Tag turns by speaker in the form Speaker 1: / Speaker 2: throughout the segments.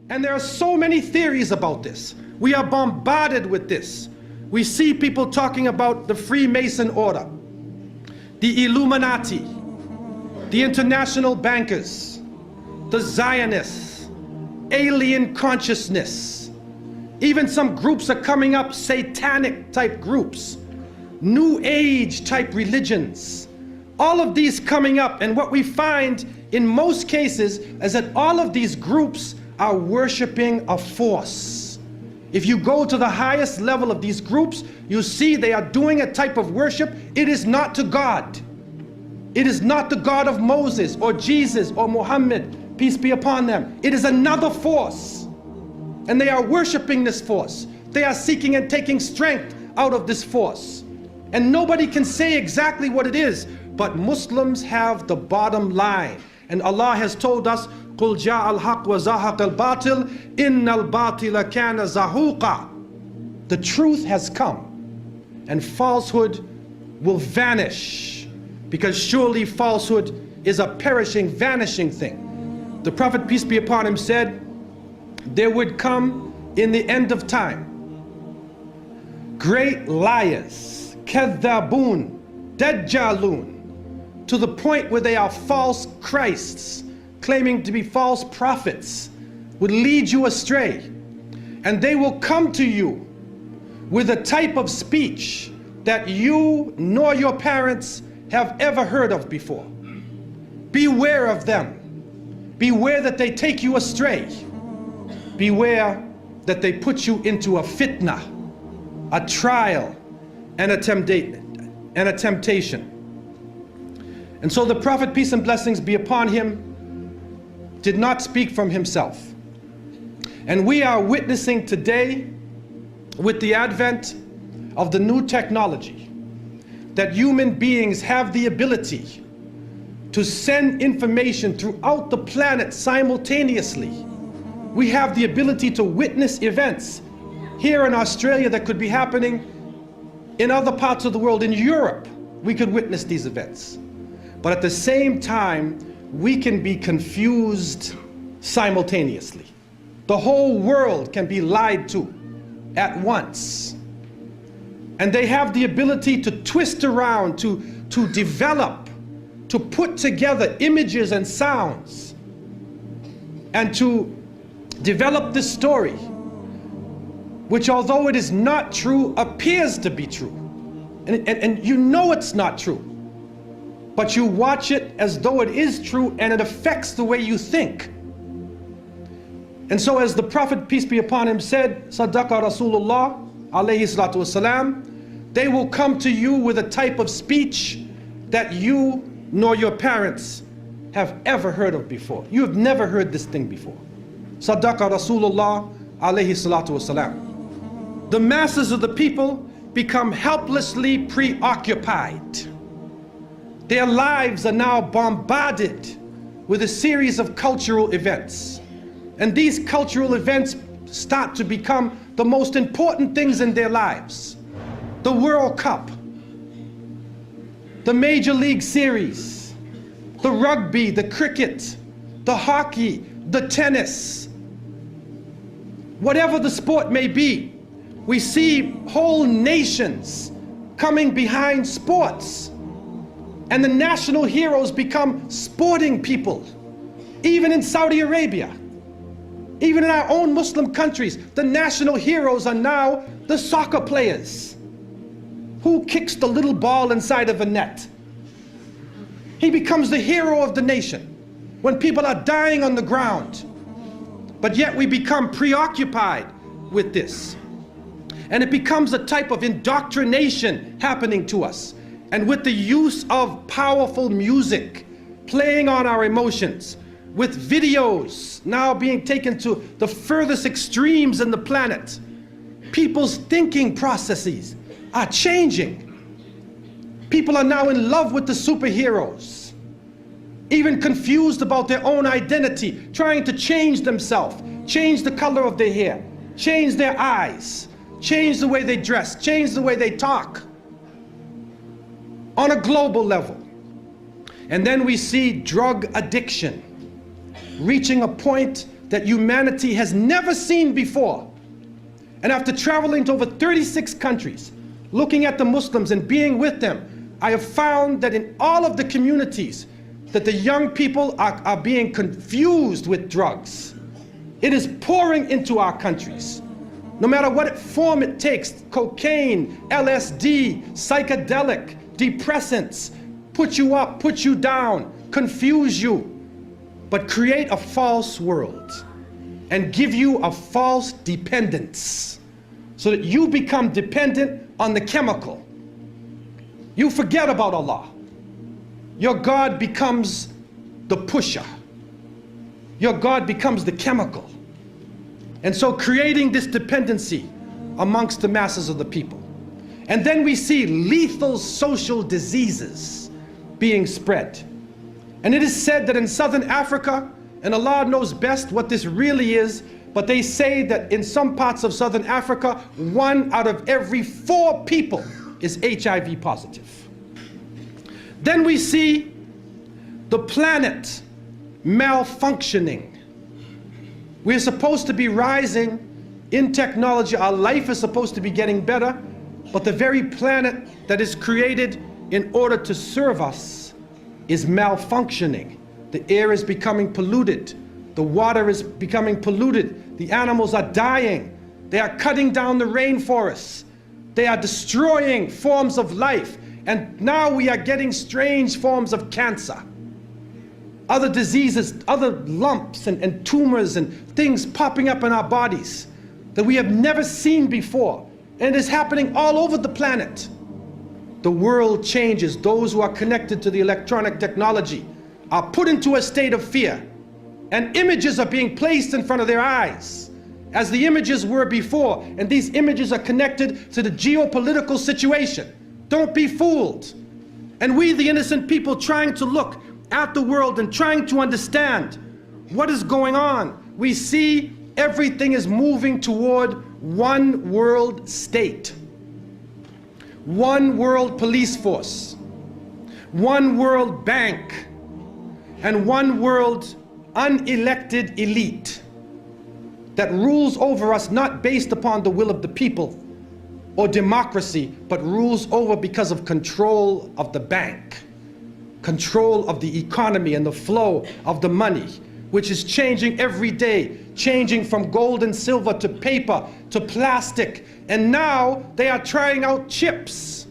Speaker 1: And there are so many theories about this. We are bombarded with this. We see people talking about the Freemason order, the Illuminati, the international bankers, the Zionists, alien consciousness. Even some groups are coming up, satanic type groups, New Age type religions. All of these coming up, and what we find in most cases is that all of these groups are worshiping a force. If you go to the highest level of these groups, you see they are doing a type of worship. It is not to God. It is not the God of Moses or Jesus or Muhammad, peace be upon them. It is another force. And they are worshiping this force. They are seeking and taking strength out of this force. And nobody can say exactly what it is, but Muslims have the bottom line. And Allah has told us, قُلْ جَاءَ الْحَقُّ وَزَهَقَ الْبَاطِلِ إِنَّ الْبَاطِلَ كَانَ زَهُوقًا. The truth has come, and falsehood will vanish, because surely falsehood is a perishing, vanishing thing. The Prophet, peace be upon him, said, there would come in the end of time great liars, kadhabun, dajjalun, to the point where they are false Christs, claiming to be false prophets, would lead you astray. And they will come to you with a type of speech that you nor your parents have ever heard of before. Beware of them. Beware that they take you astray. Beware that they put you into a fitna, a trial, and a temptation. And so the Prophet, peace and blessings be upon him, did not speak from himself. And we are witnessing today, with the advent of the new technology, that human beings have the ability to send information throughout the planet simultaneously. We have the ability to witness events here in Australia that could be happening in other parts of the world. In Europe, we could witness these events. But at the same time, we can be confused simultaneously. The whole world can be lied to at once. And they have the ability to twist around, to develop, to put together images and sounds, and to develop this story, which, although it is not true, appears to be true. And you know it's not true, but you watch it as though it is true, and it affects the way you think. And so, as the Prophet, peace be upon him, said, Sadaqa Rasulullah alayhi salatu wasalam, they will come to you with a type of speech that you nor your parents have ever heard of before. You have never heard this thing before. Sadaqa Rasulullah alayhi salatu wasalam. The masses of the people become helplessly preoccupied. Their lives are now bombarded with a series of cultural events. And these cultural events start to become the most important things in their lives. The World Cup, the Major League Series, the rugby, the cricket, the hockey, the tennis, whatever the sport may be, we see whole nations coming behind sports. And the national heroes become sporting people. Even in Saudi Arabia, even in our own Muslim countries, the national heroes are now the soccer players. Who kicks the little ball inside of a net? He becomes the hero of the nation when people are dying on the ground. But yet we become preoccupied with this. And it becomes a type of indoctrination happening to us. And with the use of powerful music playing on our emotions, with videos now being taken to the furthest extremes in the planet, people's thinking processes are changing. People are now in love with the superheroes, even confused about their own identity, trying to change themselves, change the color of their hair, change their eyes, change the way they dress, change the way they talk, on a global level. And then we see drug addiction reaching a point that humanity has never seen before. And after traveling to over 36 countries, looking at the Muslims and being with them, I have found that in all of the communities that the young people are being confused with drugs. It is pouring into our countries. No matter what form it takes, cocaine, LSD, psychedelic, depressants, put you up, put you down, confuse you, but create a false world and give you a false dependence so that you become dependent on the chemical. You forget about Allah. Your God becomes the pusher. Your God becomes the chemical. And so creating this dependency amongst the masses of the people. And then we see lethal social diseases being spread. And it is said that in Southern Africa, and Allah knows best what this really is, but they say that in some parts of Southern Africa, 1 out of every 4 people is HIV positive. Then we see the planet malfunctioning. We're supposed to be rising in technology. Our life is supposed to be getting better, but the very planet that is created in order to serve us is malfunctioning. The air is becoming polluted. The water is becoming polluted. The animals are dying. They are cutting down the rainforests. They are destroying forms of life. And now we are getting strange forms of cancer. Other diseases, other lumps and tumors and things popping up in our bodies that we have never seen before. And it is happening all over the planet. The world changes. Those who are connected to the electronic technology are put into a state of fear. And images are being placed in front of their eyes, as the images were before. And these images are connected to the geopolitical situation. Don't be fooled. And we, the innocent people, trying to look at the world and trying to understand what is going on, we see everything is moving toward one world state, one world police force, one world bank, and one world unelected elite that rules over us not based upon the will of the people or democracy, but rules over because of control of the bank, control of the economy and the flow of the money, which is changing every day, changing from gold and silver to paper to plastic. And now they are trying out chips.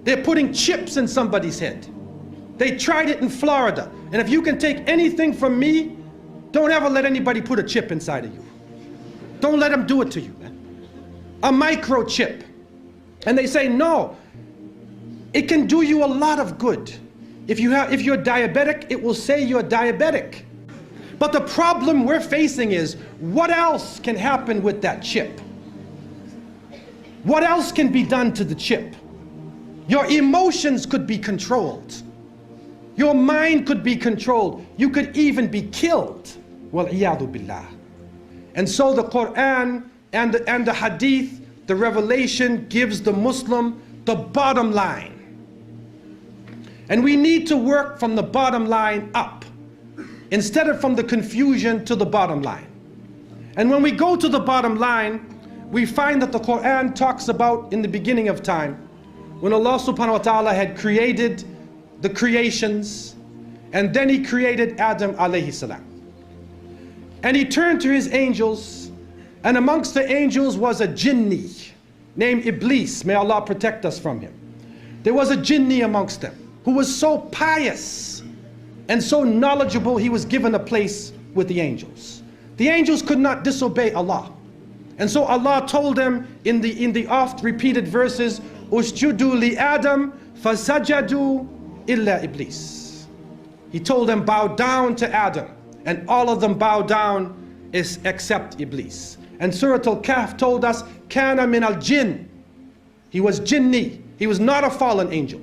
Speaker 1: They're putting chips in somebody's head. They tried it in Florida. And if you can take anything from me, don't ever let anybody put a chip inside of you. Don't let them do it to you, man. A microchip. And they say, no, it can do you a lot of good. If you're diabetic, it will say you're diabetic. But the problem we're facing is, what else can happen with that chip? What else can be done to the chip? Your emotions could be controlled. Your mind could be controlled. You could even be killed. Wal-iyadu billah. And so the Quran and the Hadith, the revelation gives the Muslim the bottom line. And we need to work from the bottom line up, instead of from the confusion to the bottom line. And when we go to the bottom line, we find that the Quran talks about in the beginning of time, when Allah subhanahu wa ta'ala had created the creations, and then He created Adam alayhi salam. And He turned to His angels, and amongst the angels was a jinni named Iblis. May Allah protect us from him. There was a jinni amongst them who was so pious and so knowledgeable, he was given a place with the angels. The angels could not disobey Allah. And so Allah told them in the oft repeated verses, Usjudu li Adam fasajadu illa Iblis. He told them, bow down to Adam, and all of them bow down except Iblis. And Surah Al-Kahf told us, Kana min al-jinn. He was jinni. He was not a fallen angel.